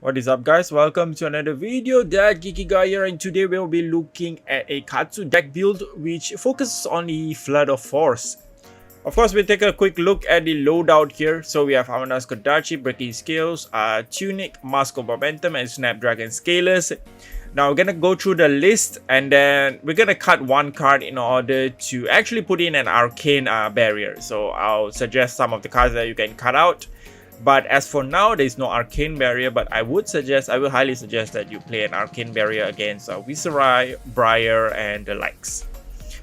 What is up, guys? Welcome to another video. That Geeky guy here, and today we'll be looking at a Katsu deck build which focuses on the Flood of Force. Of course, we'll take a quick look at the loadout here. So we have Hamanas Kodachi, Breaking Scales, Tunic, Mask of Momentum, and Snapdragon Scalers. Now we're gonna go through the list and then we're gonna cut one card in order to actually put in an Arcane barrier. So I'll suggest some of the cards that you can cut out. But as for now, there is no Arcane Barrier, but I will highly suggest that you play an Arcane Barrier against Viserai, Briar, and the likes.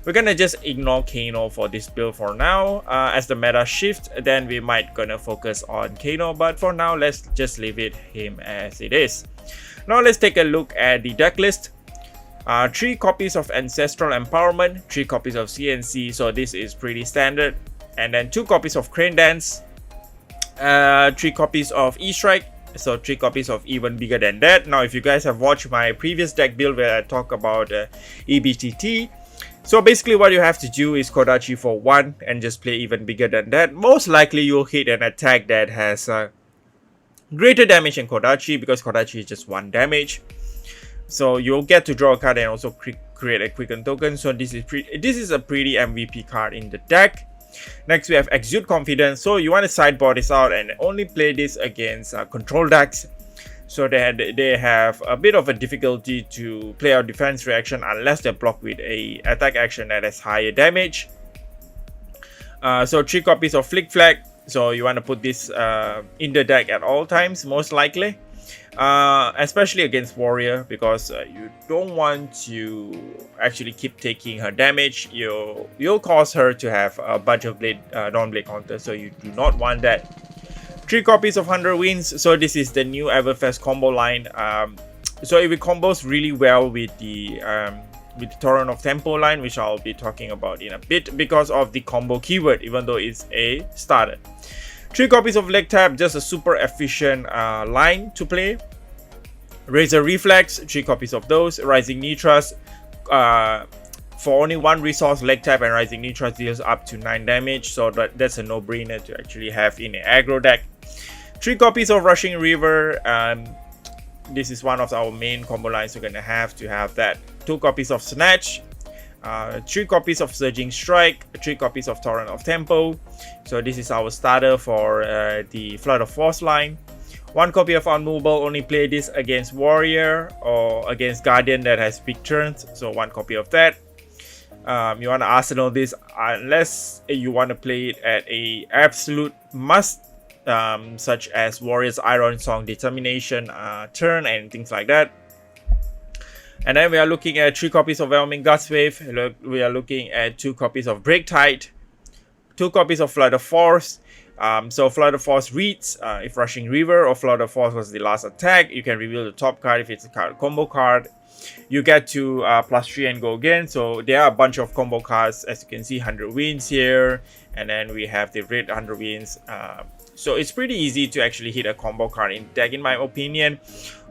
We're gonna just ignore Kano for this build for now. As the meta shift, then we might gonna focus on Kano, but for now, let's just leave him as it is. Now let's take a look at the deck list. 3 copies of Ancestral Empowerment, 3 copies of CNC, so this is pretty standard. And then 2 copies of Crane Dance, 3 copies of E-Strike, so 3 copies of Even Bigger Than That. Now if you guys have watched my previous deck build where I talk about EBTT, so basically what you have to do is Kodachi for 1 and just play Even Bigger Than That. Most likely you'll hit an attack that has greater damage than Kodachi, because Kodachi is just 1 damage. So you'll get to draw a card and also create a Quicken token. So this is a pretty MVP card in the deck. Next we have Exude Confidence. So you want to sideboard this out and only play this against control decks, so they have a bit of a difficulty to play out defense reaction unless they're blocked with a attack action that has higher damage. So 3 copies of Flick Flag. So you want to put this in the deck at all times, most likely. Especially against Warrior, because you don't want to actually keep taking her damage. You'll cause her to have a bunch of Dawnblade counter, so you do not want that. 3 copies of 100 Winds. So this is the new Everfest combo line. So it combos really well with the Torrent of Tempo line, which I'll be talking about in a bit because of the combo keyword, even though it's a starter. 3 copies of Leg Tap, just a super efficient line to play. Razor Reflex, 3 copies of those. Rising Nitras, for only 1 resource, Leg Tap and Rising Nitras deals up to 9 damage, so that's a no-brainer to actually have in an aggro deck. 3 copies of Rushing River, this is one of our main combo lines, we're gonna have to have that. 2 copies of Snatch, 3 copies of Surging Strike, 3 copies of Torrent of Tempo. So this is our starter for the Flood of Force line. 1 copy of Unmovable, only play this against Warrior or against Guardian that has big turns, so 1 copy of that. You want to arsenal this unless you want to play it at a absolute must, such as Warrior's Iron Song Determination turn and things like that. And then we are looking at 3 copies of Whelming Gutswave. We are looking at 2 copies of Break Tide, 2 copies of Flood of Force. So Flood of Force reads, if Rushing River or Flood of Force was the last attack, you can reveal the top card if it's a card combo card. You get to +3 and go again. So there are a bunch of combo cards, as you can see, 100 Winds here, and then we have the red 100 Winds. So it's pretty easy to actually hit a combo card in deck, in my opinion.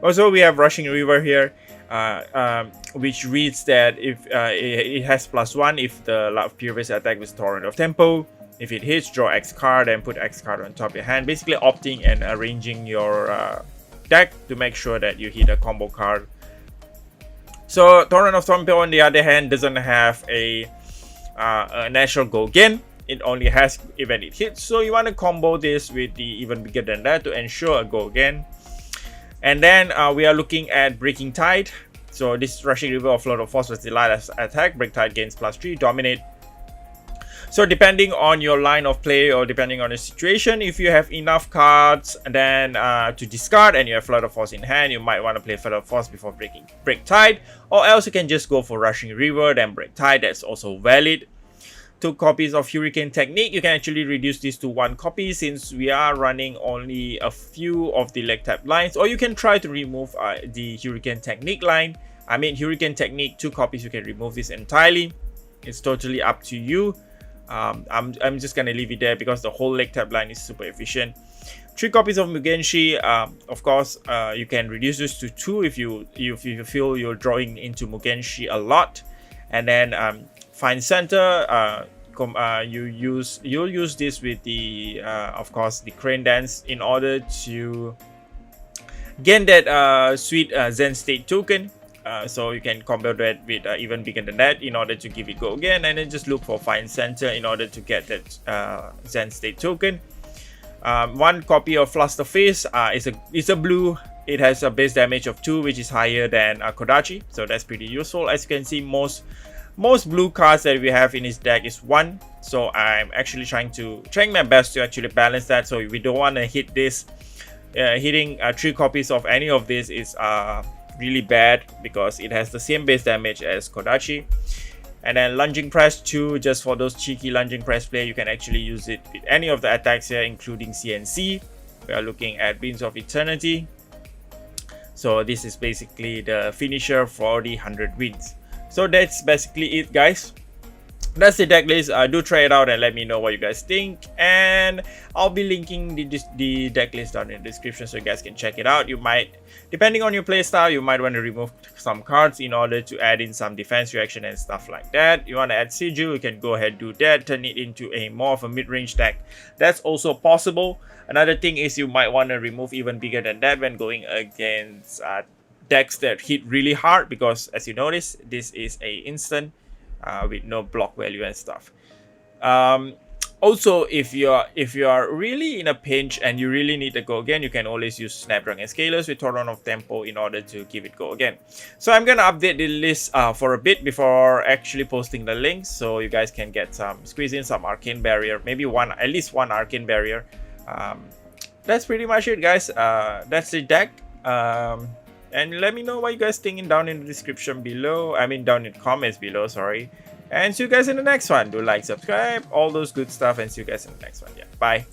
Also, we have Rushing River here, which reads that if it has +1 if the previous attack was Torrent of Tempo. If it hits, draw X card and put X card on top of your hand. Basically opting and arranging your deck to make sure that you hit a combo card. So Torrent of Tempo, on the other hand, doesn't have a natural go again. It only has event it hits. So you want to combo this with the Even Bigger Than That to ensure a go again. And then we are looking at Breaking Tide. So this Rushing River or Flood of Force was the last attack. Break Tide gains +3, dominate. So depending on your line of play or depending on the situation, if you have enough cards then to discard and you have Flood of Force in hand, you might want to play Flood of Force before Break Tide, or else you can just go for Rushing River then Break Tide. That's also valid. 2 copies of Hurricane Technique. You can actually reduce this to 1 copy since we are running only a few of the Leg Tap lines, or you can try to remove the Hurricane Technique line. I mean, Hurricane Technique, 2 copies, you can remove this entirely. It's totally up to you. I'm just gonna leave it there because the whole Leg Tap line is super efficient. 3 copies of Mugenshi. Of course, you can reduce this to 2 if you feel you're drawing into Mugenshi a lot. And then Find Center. You'll use this with the of course the Crane Dance in order to gain that sweet Zen state token. So you can combo that with even bigger than that in order to give it go again, and then just look for Fine Center in order to get that Zen state token. One copy of Fluster Face is a blue. It has a base damage of 2, which is higher than Kodachi, so that's pretty useful. As you can see, most blue cards that we have in his deck is 1, so I'm actually trying my best to actually balance that. So we don't want to hit this. Hitting 3 copies of any of this is really bad because it has the same base damage as Kodachi. And then Lunging Press 2, just for those cheeky Lunging Press player, you can actually use it with any of the attacks here, including CNC. We are looking at Beams of Eternity. So this is basically the finisher for the 100 wins. So that's basically it, guys. That's the deck list. Do try it out and let me know what you guys think, and I'll be linking the deck list down in the description so you guys can check it out. You might, depending on your playstyle, you might want to remove some cards in order to add in some defense reaction and stuff like that. You want to add Sigil, you can go ahead do that, turn it into a more of a mid-range deck. That's also possible. Another thing is you might want to remove even bigger than that when going against decks that hit really hard, because as you notice, this is a instant with no block value and stuff. Also, if you are really in a pinch and you really need to go again, you can always use Snapdragon Scalers with Torrent of Tempo in order to give it go again. So I'm gonna update the list for a bit before actually posting the links, so you guys can get squeeze in some Arcane Barrier, maybe at least one Arcane Barrier. That's pretty much it, guys. That's the deck. And let me know what you guys thinking down in the description below. I mean, down in the comments below, sorry. And see you guys in the next one. Do like, subscribe, all those good stuff, and see you guys in the next one. Yeah, bye.